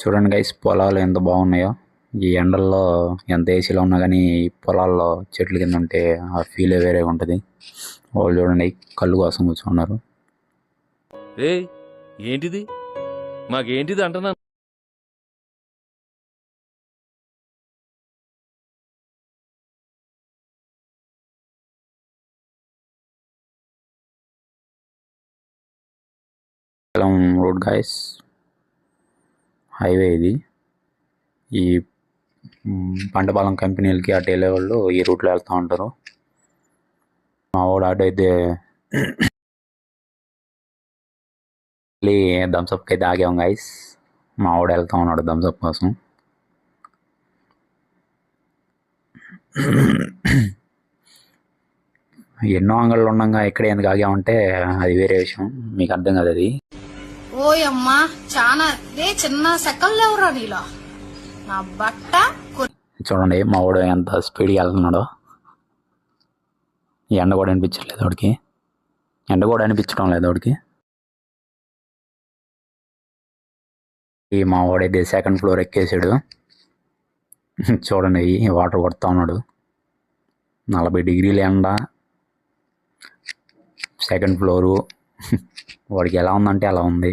చూడండి గైస్, పొలాలు ఎంత బాగున్నాయో. ఈ ఎండల్లో ఎంత ఏసీలో ఉన్నా కానీ పొలాల్లో చెట్ల కింద ఉంటే ఆ ఫీలే వేరేగా ఉంటుంది. వాళ్ళు చూడండి కళ్ళు కోసం కూర్చున్నారు. ఏంటిది మాకేంటిది అంటున్నాను. రోడ్ గైస్, హైవే ఇది. ఈ పంటపాలెం కంపెనీలకి అటు వెళ్ళే వాళ్ళు ఈ రూట్లో వెళ్తూ ఉంటారు. మా వాడు అటు అయితే థమ్స్అప్కి అయితే ఆగాం గైస్. మా వాడు వెళ్తా ఉన్నాడు థమ్స్అప్ కోసం. ఎన్నో అంగళ్ళు ఉండగా ఇక్కడ ఎందుకు ఆగామంటే అది వేరే విషయం, మీకు అర్థం కాదు అది. ఓయమ్మా చాలా చిన్న సెకల్లో ఎవరా నీలో నా బట్ట. చూడండి మా వాడు ఎంత స్పీడ్గా వెళ్తున్నాడో. ఎండ కూడా అనిపించట్లేదు వాడికి, ఎండ కూడా అనిపించడం లేదు వాడికి. ఈ మా వాడైతే సెకండ్ ఫ్లోర్ ఎక్కేసాడు. చూడండి వాటర్ కొడతా ఉన్నాడు. 40 డిగ్రీల ఎండ, సెకండ్ ఫ్లోరు. వాడికి ఎలా ఉందంటే అలా ఉంది.